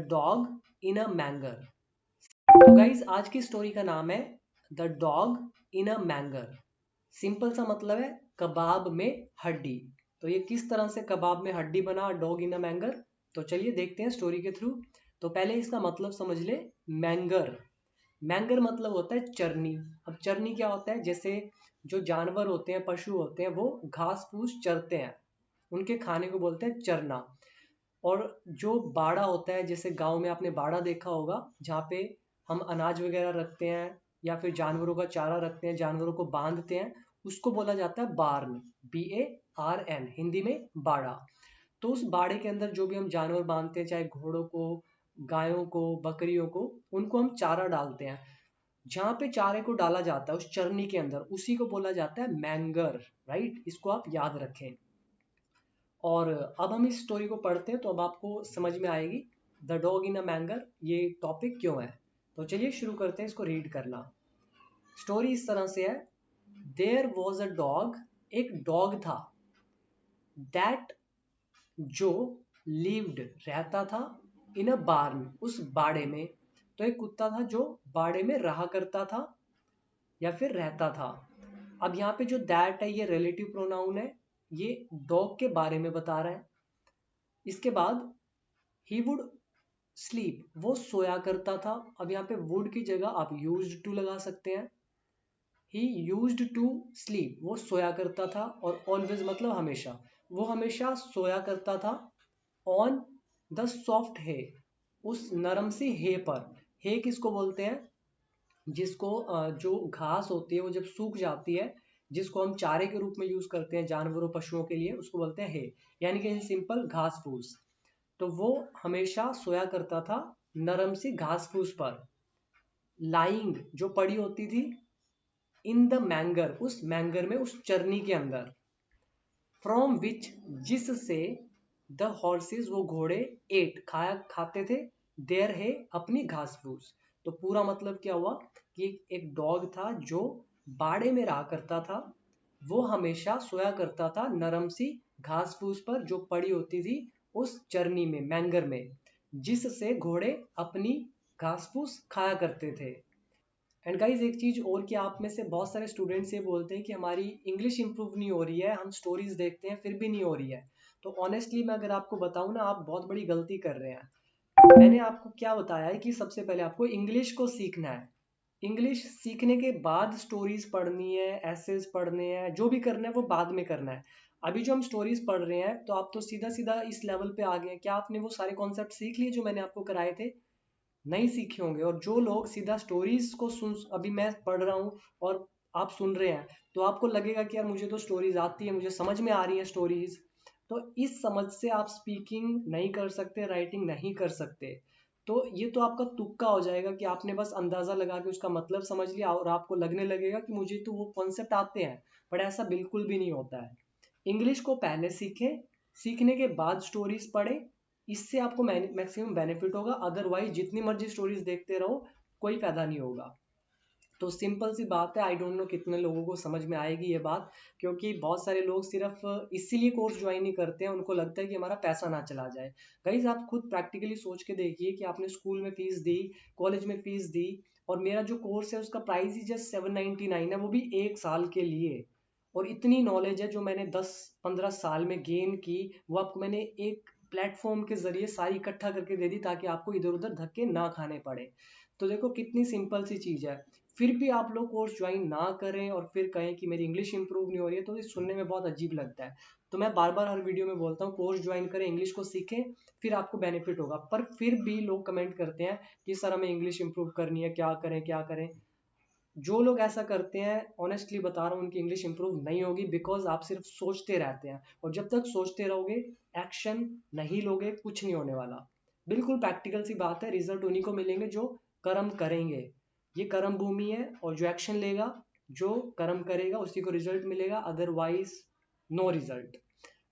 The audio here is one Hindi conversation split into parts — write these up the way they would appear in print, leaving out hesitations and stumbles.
Dog in a manger. तो गाइज आज की स्टोरी का नाम है the dog in a manger. Simple सा मतलब है कबाब में हड्डी। तो ये किस तरह से कबाब में हड्डी बना डॉग इन अ मैंगर। तो चलिए देखते हैं स्टोरी के थ्रू। तो पहले इसका मतलब समझ ले। मैंगर, मैंगर मतलब होता है चरनी। अब चरनी क्या होता है, जैसे जो जानवर होते हैं, पशु होते हैं, वो घास फूस चरते हैं, उनके खाने को बोलते हैं चरना। और जो बाड़ा होता है, जैसे गांव में आपने बाड़ा देखा होगा जहाँ पे हम अनाज वगैरह रखते हैं या फिर जानवरों का चारा रखते हैं, जानवरों को बांधते हैं, उसको बोला जाता है बार्न। BARN, हिंदी में बाड़ा। तो उस बाड़े के अंदर जो भी हम जानवर बांधते हैं, चाहे घोड़ों को, गायों को, बकरियों को, उनको हम चारा डालते हैं। जहाँ पे चारे को डाला जाता है उस चरनी के अंदर, उसी को बोला जाता है मैंगर। राइट, इसको आप याद रखें। और अब हम इस स्टोरी को पढ़ते हैं तो अब आपको समझ में आएगी द डॉग इन अ मैंगर ये टॉपिक क्यों है। तो चलिए शुरू करते हैं इसको रीड करना। स्टोरी इस तरह से है। देयर वॉज अ डॉग, एक डॉग था, दैट जो लिव्ड रहता था, इन अ बार्न उस बाड़े में। तो एक कुत्ता था जो बाड़े में रहा करता था या फिर रहता था। अब यहाँ पे जो दैट है ये रिलेटिव प्रोनाउन है, ये डॉग के बारे में बता रहा है। इसके बाद ही वुड स्लीप, वो सोया करता था। अब यहाँ पे वुड की जगह आप यूज्ड टू लगा सकते हैं। ही यूज्ड टू स्लीप, वो सोया करता था। और ऑलवेज मतलब हमेशा, वो हमेशा सोया करता था। ऑन द सॉफ्ट हे, उस नरम सी हे पर। हे किसको बोलते हैं, जिसको जो घास होती है वो जब सूख जाती है, जिसको हम चारे के रूप में यूज करते हैं जानवरों पशुओं के लिए, उसको बोलते हैं हे, यानी कि सिंपल घास फूस। तो वो हमेशा सोया करता था नरम सी घास फूस पर। लाइंग जो पड़ी होती थी, इन द मैंगर उस मैंगर में, उस चरनी के अंदर। फ्रॉम विच जिससे, द हॉर्सेस वो घोड़े, एट खाया खाते थे, देयर है अपनी घास फूस। तो पूरा मतलब क्या हुआ कि एक डॉग था जो बाड़े में रहा करता था, वो हमेशा सोया करता था नरम सी घास फूस पर जो पड़ी होती थी उस चरनी में, मैंगर में, जिससे घोड़े अपनी घास फूस खाया करते थे। एंड गाइज एक चीज और, कि आप में से बहुत सारे स्टूडेंट्स ये बोलते हैं कि हमारी इंग्लिश इंप्रूव नहीं हो रही है, हम स्टोरीज देखते हैं फिर भी नहीं हो रही है। तो ऑनेस्टली मैं अगर आपको बताऊं ना, आप बहुत बड़ी गलती कर रहे हैं। मैंने आपको क्या बताया है कि सबसे पहले आपको इंग्लिश को सीखना है। इंग्लिश सीखने के बाद स्टोरीज पढ़नी है, एसेज पढ़ने हैं, जो भी करना है वो बाद में करना है। अभी जो हम स्टोरीज पढ़ रहे हैं तो आप तो सीधा सीधा इस लेवल पे आ गए। क्या आपने वो सारे कॉन्सेप्ट सीख लिए जो मैंने आपको कराए थे? नहीं सीखे होंगे। और जो लोग सीधा स्टोरीज को सुन, अभी मैं पढ़ रहा हूँ और आप सुन रहे हैं, तो आपको लगेगा कि यार मुझे तो स्टोरीज आती है, मुझे समझ में आ रही है स्टोरीज। तो इस समझ से आप स्पीकिंग नहीं कर सकते, राइटिंग नहीं कर सकते। तो ये तो आपका तुक्का हो जाएगा कि आपने बस अंदाजा लगा के उसका मतलब समझ लिया और आपको लगने लगेगा कि मुझे तो वो कॉन्सेप्ट आते हैं। बट ऐसा बिल्कुल भी नहीं होता है। इंग्लिश को पहले सीखें, सीखने के बाद स्टोरीज पढ़ें। इससे आपको मैक्सिमम बेनिफिट होगा। अदरवाइज जितनी मर्जी स्टोरीज देखते रहो, कोई फायदा नहीं होगा। तो सिंपल सी बात है, आई डोंट नो कितने लोगों को समझ में आएगी ये बात, क्योंकि बहुत सारे लोग सिर्फ इसीलिए कोर्स ज्वाइन नहीं करते हैं, उनको लगता है कि हमारा पैसा ना चला जाए। गाइज आप खुद प्रैक्टिकली सोच के देखिए कि आपने स्कूल में फीस दी, कॉलेज में फीस दी, और मेरा जो कोर्स है उसका प्राइस ही जस्ट 799 है, वो भी 1 साल के लिए। और इतनी नॉलेज है जो मैंने 10-15 साल में गेन की, वो आपको मैंने एक प्लेटफॉर्म के जरिए सारी इकट्ठा करके दे दी, ताकि आपको इधर उधर धक्के ना खाने पड़े। तो देखो कितनी सिंपल सी चीज़ है। फिर भी आप लोग कोर्स ज्वाइन ना करें और फिर कहें कि मेरी इंग्लिश इंप्रूव नहीं हो रही है, तो ये सुनने में बहुत अजीब लगता है। तो मैं बार बार हर वीडियो में बोलता हूँ कोर्स ज्वाइन करें, इंग्लिश को सीखें, फिर आपको बेनिफिट होगा। पर फिर भी लोग कमेंट करते हैं कि सर हमें इंग्लिश इंप्रूव करनी है, क्या करें क्या करें। जो लोग ऐसा करते हैं, ऑनेस्टली बता रहा हूँ, उनकी इंग्लिश इंप्रूव नहीं होगी, बिकॉज आप सिर्फ सोचते रहते हैं। और जब तक सोचते रहोगे, एक्शन नहीं लोगे, कुछ नहीं होने वाला। बिल्कुल प्रैक्टिकल सी बात है, रिजल्ट उन्हीं को मिलेंगे जो कर्म करेंगे। ये कर्म भूमि है, और जो एक्शन लेगा, जो कर्म करेगा, उसी को रिजल्ट मिलेगा, अदरवाइज नो रिजल्ट।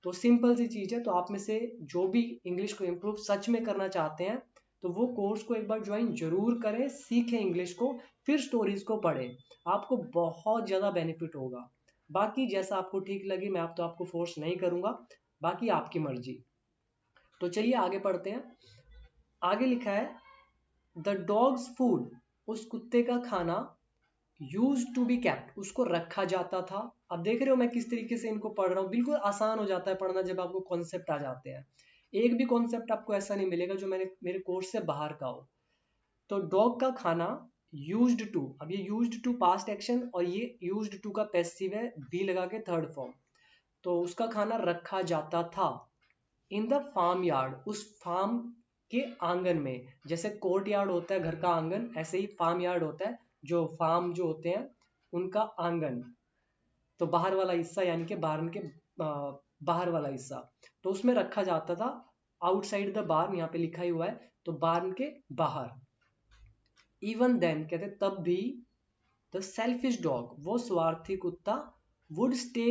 तो सिंपल सी चीज़ है। तो आप में से जो भी इंग्लिश को इम्प्रूव सच में करना चाहते हैं, तो वो कोर्स को एक बार ज्वाइन जरूर करें, सीखें इंग्लिश को, फिर स्टोरीज को पढ़ें। आपको बहुत ज़्यादा बेनिफिट होगा। बाकी जैसा आपको ठीक लगे, मैं आप तो आपको फोर्स नहीं करूँगा, बाकी आपकी मर्जी। तो चलिए आगे पढ़ते हैं। आगे लिखा है द डॉग्स फूड, उस कुत्ते का खाना यूज टू बी कैप्ट, उसको रखा जाता था। अब देख रहे हो मैं किस तरीके से इनको पढ़ रहा हूँ, बिल्कुल आसान हो जाता है पढ़ना जब आपको कॉन्सेप्ट आ जाते हैं। एक भी कॉन्सेप्ट आपको ऐसा नहीं मिलेगा जो मैंने मेरे कोर्स से बाहर का हो। तो डॉग का खाना यूज्ड टू, अब ये यूज्ड टू पास्ट एक्शन और ये यूज्ड टू का पैसिव है, बी लगा के थर्ड फॉर्म। तो उसका खाना रखा जाता था इन द फार्म यार्ड, उस फार्म के आंगन में। जैसे कोर्ट यार्ड होता है घर का आंगन, ऐसे ही फार्म यार्ड होता है जो फार्म जो होते हैं उनका आंगन। तो बाहर वाला हिस्सा यानी कि बार्न के बाहर वाला हिस्सा, तो उसमें रखा जाता था। आउटसाइड द बार्न यहाँ पे लिखा ही हुआ है, तो बार्न के बाहर। इवन देन कहते तब भी द सेल्फिश डॉग, वो स्वार्थी कुत्ता, वुड स्टे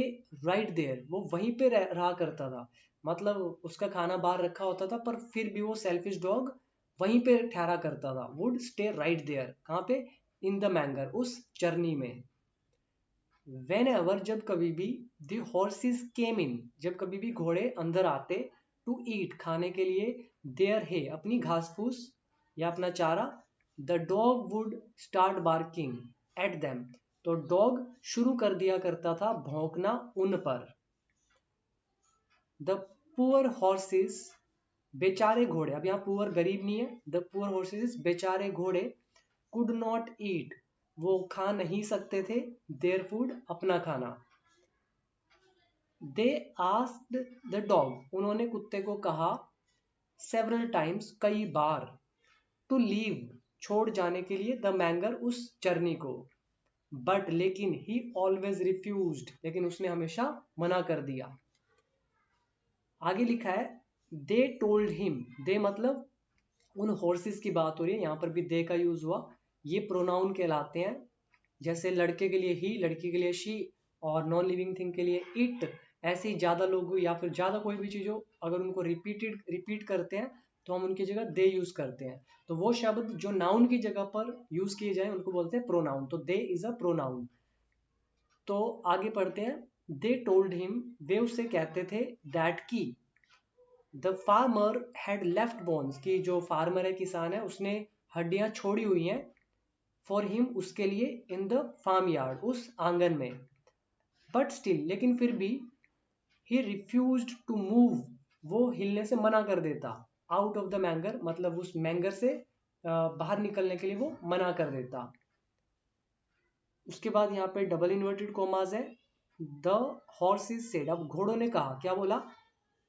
राइट देयर, वो वहीं पे रहा करता था। मतलब उसका खाना बाहर रखा होता था पर फिर भी वो सेल्फिश डॉग वहीं पे ठहरा करता था। वुड स्टे राइट देयर, कहाँ पे? इन द मैंगर, उस चरनी में। वेन एवर, जब कभी भी, द हॉर्सेस केम इन, जब कभी भी घोड़े अंदर आते, टू ईट, खाने के लिए, देयर है, अपनी घास फूस या अपना चारा, the dog would start barking at them, तो डॉग शुरू कर दिया करता था भौंकना उन पर। द पुअर हॉर्सेस, बेचारे घोड़े, अब यहाँ पुअर गरीब नहीं है, द पुअर हॉर्सेस बेचारे घोड़े, कुड नॉट ईट, वो खा नहीं सकते थे, देयर फूड, अपना खाना। दे आस्क्ड द डॉग, उन्होंने कुत्ते को कहा, सेवरल टाइम्स, कई बार, टू लीव, छोड़ जाने के लिए, द मैंगर, उस चरनी को। बट लेकिन ही ऑलवेज रिफ्यूज्ड, लेकिन उसने हमेशा मना कर दिया। आगे लिखा है दे टोल्ड हिम, दे मतलब उन हॉर्सेस की बात हो रही है, यहाँ पर भी दे का यूज हुआ। ये प्रोनाउन कहलाते हैं। जैसे लड़के के लिए ही, लड़की के लिए शी, और नॉन लिविंग थिंग के लिए इट। ऐसे ही ज़्यादा लोग या फिर ज़्यादा कोई भी चीज़ हो, अगर उनको रिपीट करते हैं तो हम उनकी जगह दे यूज़ करते हैं। तो वो शब्द जो नाउन की जगह पर यूज़ किए जाए उनको बोलते हैं प्रोनाउन, तो दे इज़ अ प्रोनाउन। तो आगे पढ़ते हैं। दे टोल्ड हिम, वे उससे कहते थे, दैट की, the farmer had left bones, की जो फार्मर है, किसान है, उसने हड्डियां छोड़ी हुई हैं, फॉर हिम, उसके लिए, इन द फार्म यार्ड, उस आंगन में। बट स्टिल, लेकिन फिर भी, ही रिफ्यूज्ड टू मूव, वो हिलने से मना कर देता। आउट ऑफ द मैंगर, मतलब उस मैंगर से बाहर निकलने के लिए वो मना कर देता। उसके बाद यहाँ पे डबल इन्वर्टेड कॉमास है। द हॉर्स इज सेड, अब घोड़ों ने कहा, क्या बोला?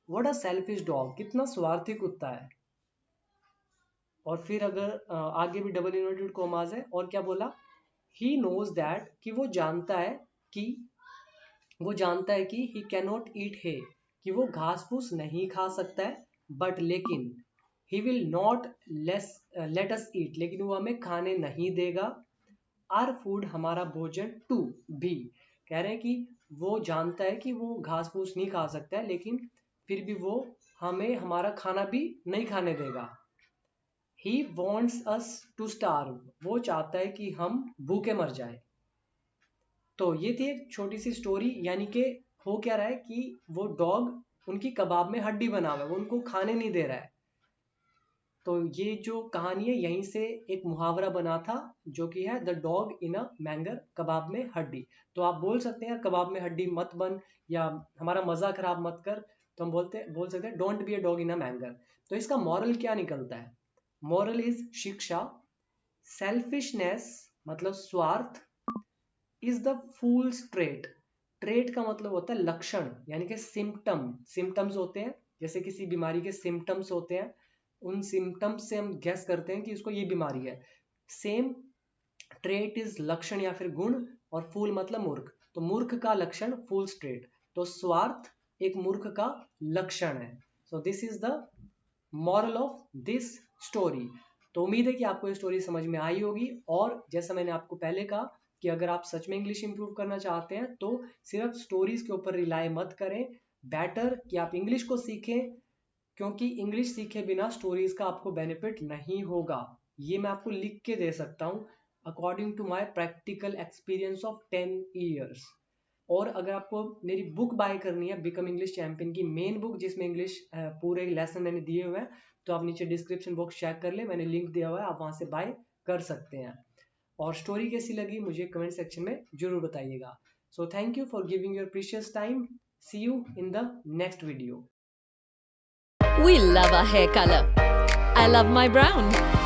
व्हाट अ सेल्फिश डॉग, कितना स्वार्थी कुत्ता है। और फिर अगर आगे भी डबल इन्वर्टेड कॉमास है, और क्या बोला? ही नोज दैट, कि वो जानता है, कि वो जानता है कि ही कैन नॉट ईट है, कि वो घास फूस नहीं खा सकता है। बट लेकिन, he will not let us eat, लेकिन वो हमें खाने नहीं देगा। आर फूड, हमारा भोजन, टू, भी। कह रहे हैं कि वो जानता है कि वो घास फूस नहीं खा सकता है, लेकिन फिर भी वो हमें हमारा खाना भी नहीं खाने देगा। He wants us to starve, वो चाहता है कि हम भूखे मर जाए। तो ये थी एक छोटी सी स्टोरी, यानी कि हो क्या रहा है कि वो डॉग उनकी कबाब में हड्डी बना हुआ है, वो उनको खाने नहीं दे रहा है। तो ये जो कहानी है यहीं से एक मुहावरा बना था, जो कि है द डॉग इन अ मैंगर, कबाब में हड्डी। तो आप बोल सकते हैं कबाब में हड्डी मत बन, या हमारा मजा खराब मत कर, तो हम बोल सकते हैं don't be a dog in a manger. तो इसका मॉरल क्या निकलता है? मॉरल इज, शिक्षा, सेल्फिशनेस मतलब स्वार्थ, is the fools trait, trait का मतलब होता है लक्षण, यानी कि सिम्टम, सिम्टम्स होते हैं, जैसे किसी बीमारी के सिम्टम्स होते हैं, उन सिम्टम्स से हम गैस करते हैं कि उसको ये बीमारी है। सेम, ट्रेट इज लक्षण या फिर गुण, और फूल मतलब मूर्ख, तो मूर्ख का लक्षण फूल्स ट्रेट। तो स्वार्थ एक मूर्ख का लक्षण है। So this is the moral of this story. तो उम्मीद है कि आपको ये स्टोरी समझ में आई होगी। और जैसा मैंने आपको पहले कहा कि अगर आप सच में इंग्लिश इंप्रूव करना चाहते हैं तो सिर्फ स्टोरीज के ऊपर रिलाई मत करें। बेटर कि आप इंग्लिश को सीखें, क्योंकि इंग्लिश सीखे बिना स्टोरीज का आपको बेनिफिट नहीं होगा। ये मैं आपको लिख के दे सकता हूँ, according to my practical experience of 10 years। और अगर आपको मेरी बुक बाय करनी है, बिकम इंग्लिश चैंपियन की मेन बुक, जिसमें इंग्लिश पूरे लेसन मैंने दिए हुए हैं, तो आप नीचे डिस्क्रिप्शन बॉक्स चेक कर ले, मैंने लिंक दिया हुआ है, आप वहाँ से बाय कर सकते हैं। और स्टोरी कैसी लगी मुझे कमेंट सेक्शन में जरूर बताइएगा। So thank you for giving your precious time. See you in the next video. We love our hair color. I love my brown.